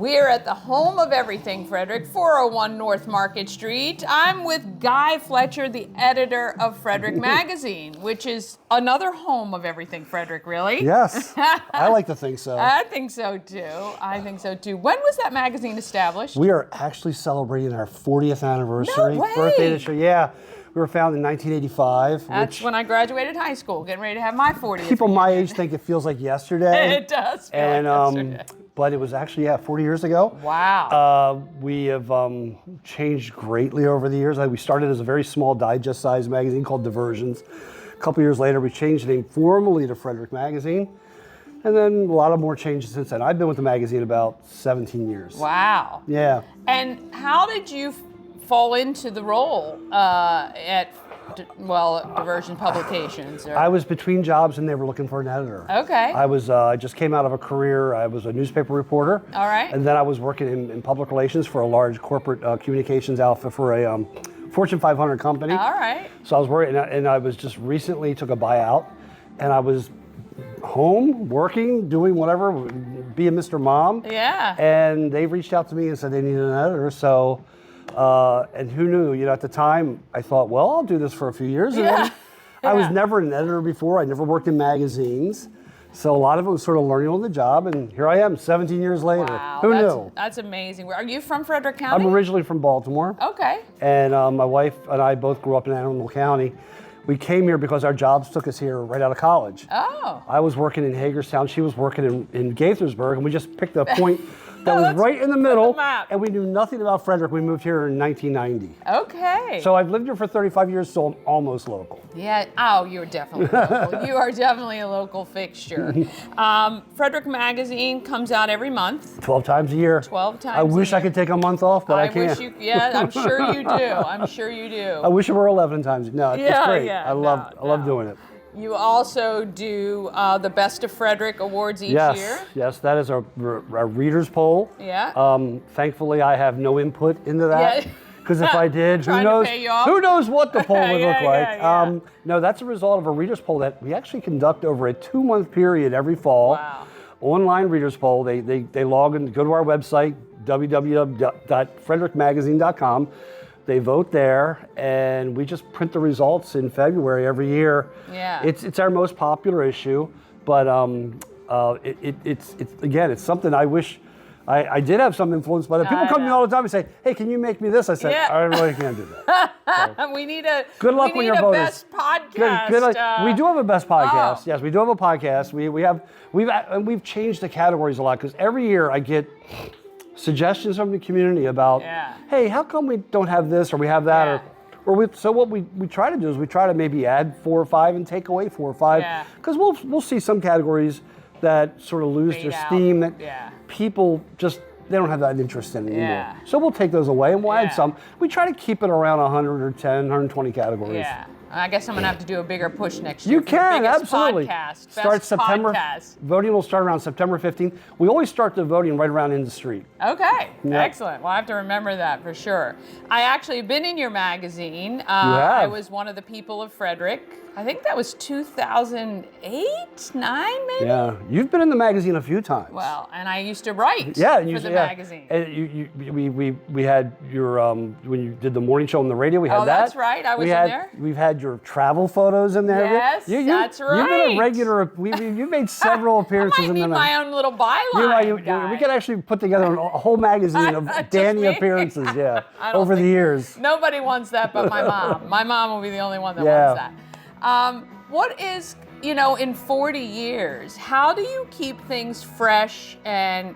We are at the home of everything, Frederick, 401 North Market Street. I'm with Guy Fletcher, the editor of Frederick Magazine, which is another home of everything, Frederick, really? Yes, I like to think so. I think so too. When was that magazine established? We are actually celebrating our 40th anniversary. No way. Birthday this year. Yeah, we were founded in 1985. That's when I graduated high school, getting ready to have my 40th. People my age think it feels like yesterday. It does feel like yesterday. But it was actually, 40 years ago. Wow. We have changed greatly over the years. We started as a very small digest-sized magazine called Diversions. A couple years later, we changed the name formally to Frederick Magazine. And then a lot of more changes since then. I've been with the magazine about 17 years. Wow. Yeah. And how did you fall into the role at Diversion Publications? I was between jobs and they were looking for an editor. Okay. I just came out of a career. I was a newspaper reporter. All right. And then I was working in public relations for a large corporate communications outfit for a Fortune 500 company. All right. So I was working, and I was just recently took a buyout, and I was home, working, doing whatever, being Mr. Mom. Yeah. And they reached out to me and said they needed an editor. So, and who knew? At the time, I thought, well, I'll do this for a few years. And then I was never an editor before. I never worked in magazines. So a lot of it was sort of learning on the job, and here I am 17 years later. Wow, who knew? That's amazing. Are you from Frederick County? I'm originally from Baltimore. Okay. And my wife and I both grew up in Anne Arundel County. We came here because our jobs took us here right out of college. Oh. I was working in Hagerstown. She was working in Gaithersburg, and we just picked a point that was right in the middle, and we knew nothing about Frederick. We moved here in 1990. Okay. So I've lived here for 35 years, so I'm almost local. Yeah. Oh, you're definitely local. You are definitely a local fixture. Frederick Magazine comes out every month. 12 times a year. 12 times I wish a year. I could take a month off, but I can't. I'm sure you do. I'm sure you do. I wish it were 11 times. No, it's great. Yeah, I love doing it. You also do the Best of Frederick Awards each year. Yes, that is our readers poll. Yeah. Thankfully, I have no input into that. Yeah. Because if I did, who knows what the poll would look like. No, that's a result of a readers poll that we actually conduct over a 2-month period every fall. Wow. Online readers poll. They log in, go to our website, www.frederickmagazine.com. They vote there, and we just print the results in February every year. Yeah. It's our most popular issue, but it's something I wish I did have some influence. But people come to me all the time and say, "Hey, can you make me this?" I said, "I really can't do that." So, we need a good luck when you're voting. Best podcast. We do have a best podcast. Yes, we do have a podcast. We've changed the categories a lot because every year I get suggestions from the community about, hey, how come we don't have this or we have that so what we try to do is we try to maybe add 4 or 5 and take away 4 or 5 because we'll see some categories that sort of lose their steam that people just they don't have that interest in anymore. Yeah. So we'll take those away and we'll add some. We try to keep it around 100 or 10, 120 categories. Yeah. I guess I'm going to have to do a bigger push next year. You can, absolutely. Start September. Voting will start around September 15th. We always start the voting right around in the street. Okay, excellent. Well, I have to remember that for sure. I actually have been in your magazine. I was one of the people of Frederick. I think that was 2008, 9 maybe? Yeah, you've been in the magazine a few times. Well, and I used to write for the magazine. And we had your, when you did the morning show on the radio, we had that. Oh, that's right, I was in there. We've had your travel photos in there. Yes, that's right. You've been a regular, you've made several appearances in there. I might need my own little byline. We could actually put together a whole magazine of Danny appearances, over the years. Nobody wants that but my mom. My mom will be the only one that wants that. What is, in 40 years, how do you keep things fresh and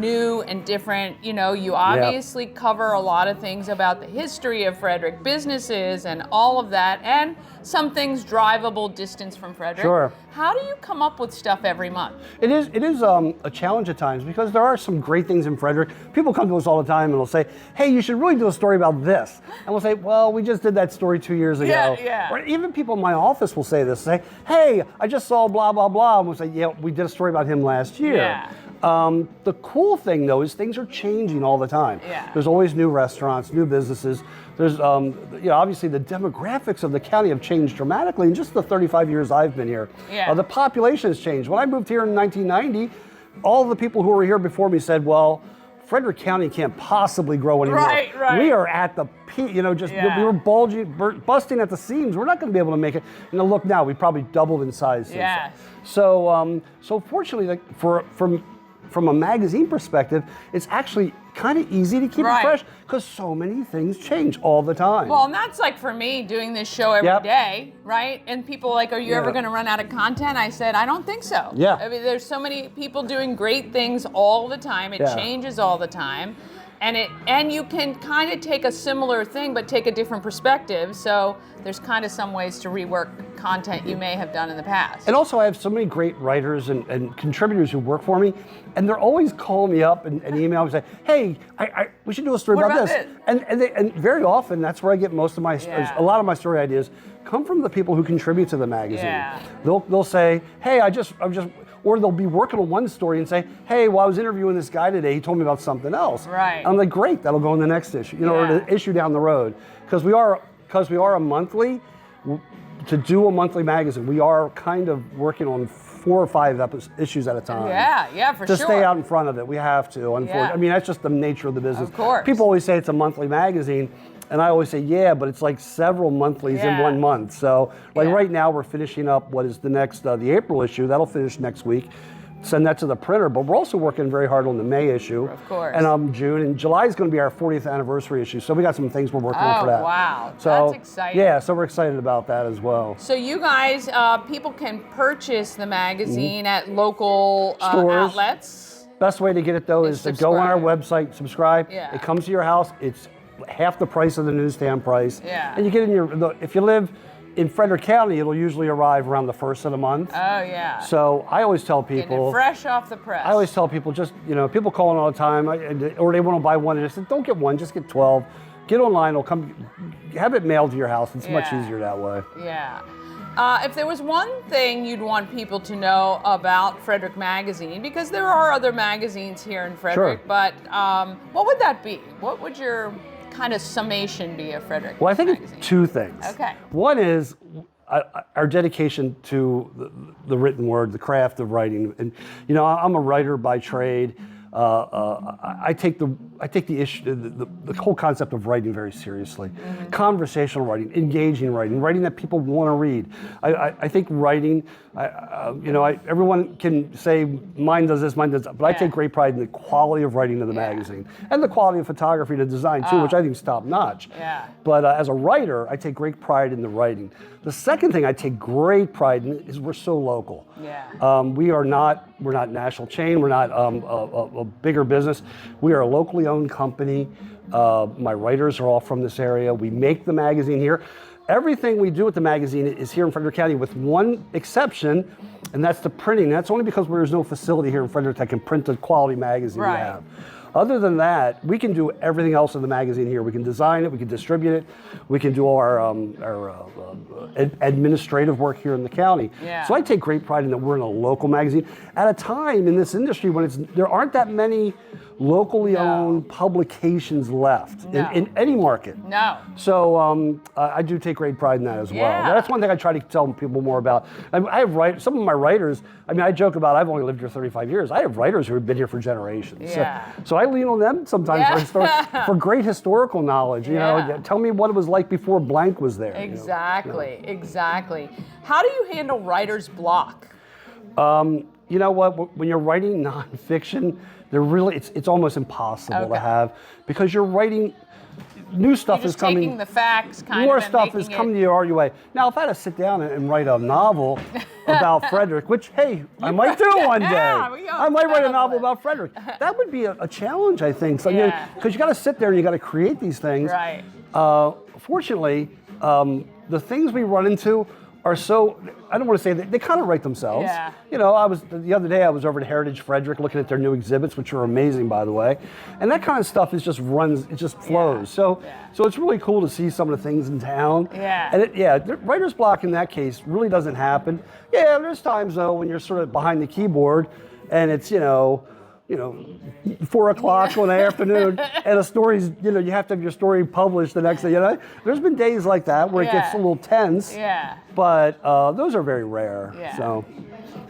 new and different? You obviously cover a lot of things about the history of Frederick, businesses and all of that, and some things drivable distance from Frederick. Sure. How do you come up with stuff every month? It is a challenge at times because there are some great things in Frederick. People come to us all the time and they'll say, hey, you should really do a story about this. And we'll say, well, we just did that story 2 years ago. Yeah. Or even people in my office will say this, say, hey, I just saw blah, blah, blah. And we'll say, yeah, we did a story about him last year. Yeah. The cool thing, though, is things are changing all the time. Yeah. There's always new restaurants, new businesses. There's, obviously the demographics of the county have changed dramatically in just the 35 years I've been here. Yeah. The population has changed. When I moved here in 1990, all the people who were here before me said, well, Frederick County can't possibly grow anymore. Right. We are at the peak, we were busting at the seams. We're not going to be able to make it. Look now, we probably doubled in size since then. So fortunately, from a magazine perspective, it's actually kind of easy to keep it fresh because so many things change all the time. Well, and that's like for me doing this show every day, right? And people are like, are you ever going to run out of content? I said, I don't think so. Yeah. I mean, there's so many people doing great things all the time. It changes all the time. And you can kind of take a similar thing, but take a different perspective. So there's kind of some ways to rework content you may have done in the past. And also, I have so many great writers and contributors who work for me, and they're always calling me up and email me and say, "Hey, we should do a story about this." And very often, that's where I get most of my a lot of my story ideas come from the people who contribute to the magazine. Yeah. They'll say, "Hey, I'm just." Or they'll be working on one story and say, "Hey, while I was interviewing this guy today, he told me about something else." Right. And I'm like, "Great, that'll go in the next issue, or the issue down the road." Because we are a monthly. To do a monthly magazine, we are kind of working on 4 or 5 issues at a time. Yeah, for sure. To stay out in front of it, we have to. Unfortunately, I mean that's just the nature of the business. Of course. People always say it's a monthly magazine. And I always say, yeah, but it's like several monthlies in 1 month. So right now we're finishing up what is the next, the April issue. That'll finish next week. Send that to the printer. But we're also working very hard on the May issue. Of course. And June. And July is going to be our 40th anniversary issue. So we got some things we're working on for that. Oh, wow. So, that's exciting. Yeah, so we're excited about that as well. So you guys, people can purchase the magazine at local stores. outlets. Best way to get it, though, is to go on our website, subscribe. Yeah. It comes to your house. It's half the price of the newsstand price. Yeah. And you get if you live in Frederick County, it'll usually arrive around the 1st of the month. Oh, yeah. So I always tell people. Getting it fresh off the press. I always tell people people calling all the time, or they want to buy one, and I said, don't get one, just get 12. Get online, it'll come, have it mailed to your house. It's much easier that way. Yeah. If there was one thing you'd want people to know about Frederick Magazine, because there are other magazines here in Frederick, but what would that be? What would your kind of summation be of Frederick Well, I think Magazine? it's 2 things. Okay. One is our dedication to the written word, the craft of writing. And I'm a writer by trade. I take the issue, the whole concept of writing very seriously. Mm-hmm. Conversational writing, engaging writing that people want to read. I think writing, everyone can say mine does this, mine does that, but I take great pride in the quality of writing of the magazine and the quality of photography to design too, which I think is top notch. Yeah. But as a writer, I take great pride in the writing. The second thing I take great pride in is we're so local. Yeah. We're not national chain. We're not a bigger business. We are a locally owned company. My writers are all from this area. We make the magazine here. Everything we do with the magazine is here in Frederick County with one exception, and that's the printing. That's only because there's no facility here in Frederick that can print the quality magazine we have. Other than that, we can do everything else in the magazine here. We can design it, we can distribute it, we can do all our administrative work here in the county. Yeah. So I take great pride in that we're in a local magazine at a time in this industry when there aren't that many locally owned publications left in any market. No. So I do take great pride in that as well. Yeah. That's one thing I try to tell people more about. I have some of my writers. I mean, I joke about I've only lived here 35 years. I have writers who have been here for generations. Yeah. So I lean on them sometimes for great historical knowledge. Tell me what it was like before blank was there. Exactly. Exactly. How do you handle writer's block? You know what? When you're writing nonfiction, it's almost impossible to have because you're writing. New stuff is coming. Taking the facts, more stuff is coming to your way. Now, if I had to sit down and write a novel about Frederick, which I might do one day. I might write a novel about Frederick. That would be a challenge, I think. So, because you got to sit there and you got to create these things. Right. Fortunately, the things we run into are so, I don't want to say that they kind of write themselves. Yeah. The other day I was over at Heritage Frederick looking at their new exhibits, which are amazing, by the way. And that kind of stuff it just flows. So it's really cool to see some of the things in town. Yeah. And writer's block in that case really doesn't happen. Yeah, there's times though when you're sort of behind the keyboard and it's, 4 o'clock in the afternoon, and a story's, you have to have your story published the next day. There's been days like that where it gets a little tense. Yeah. But those are very rare. Yeah. So.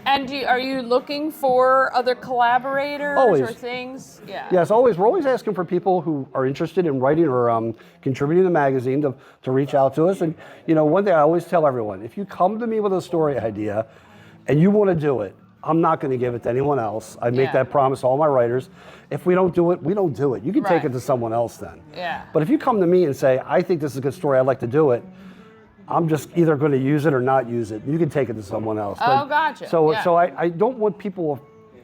And are you looking for other collaborators Always. or things? Yeah. Yes, always. We're always asking for people who are interested in writing or contributing to the magazine to reach out to us. And one thing I always tell everyone: if you come to me with a story idea, and you want to do it, I'm not going to give it to anyone else. I make that promise to all my writers. If we don't do it, we don't do it. You can take it to someone else then. Yeah. But if you come to me and say, I think this is a good story, I'd like to do it, I'm just either going to use it or not use it. You can take it to someone else. Oh, gotcha. So I don't want people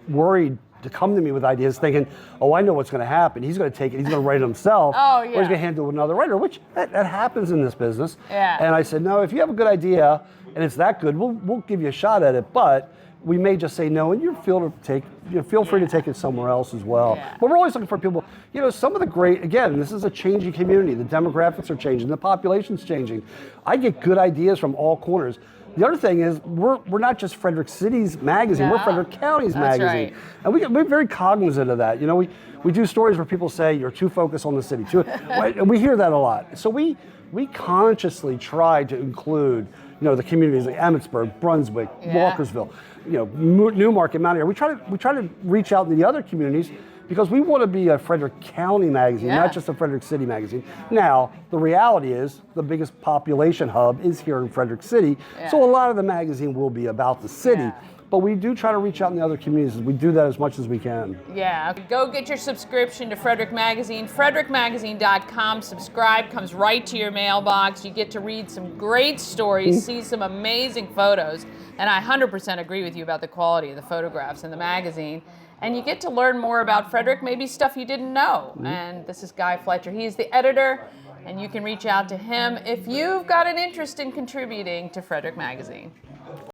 worried to come to me with ideas thinking, oh, I know what's going to happen. He's going to take it, he's going to write it himself, or he's going to hand it to another writer, which that happens in this business. Yeah. And I said, no, if you have a good idea and it's that good, we'll give you a shot at it, but we may just say no, and feel free to take it somewhere else as well. Yeah. But we're always looking for people, some of the great, again, this is a changing community. The demographics are changing, the population's changing. I get good ideas from all corners. The other thing is, we're not just Frederick City's magazine, we're Frederick County's magazine. Right. And we're very cognizant of that. We do stories where people say, you're too focused on the city, right? And we hear that a lot. So we consciously try to include, the communities like Emmitsburg, Brunswick, Walkersville, Newmarket, Mount Airy. We try to reach out to the other communities because we want to be a Frederick County magazine, not just a Frederick City magazine. Now, the reality is the biggest population hub is here in Frederick City, so a lot of the magazine will be about the city. But we do try to reach out in the other communities. We do that as much as we can. Yeah. Go get your subscription to Frederick Magazine. FrederickMagazine.com. Subscribe. Comes right to your mailbox. You get to read some great stories, see some amazing photos. And I 100% agree with you about the quality of the photographs in the magazine. And you get to learn more about Frederick, maybe stuff you didn't know. And this is Guy Fletcher. He is the editor, and you can reach out to him if you've got an interest in contributing to Frederick Magazine.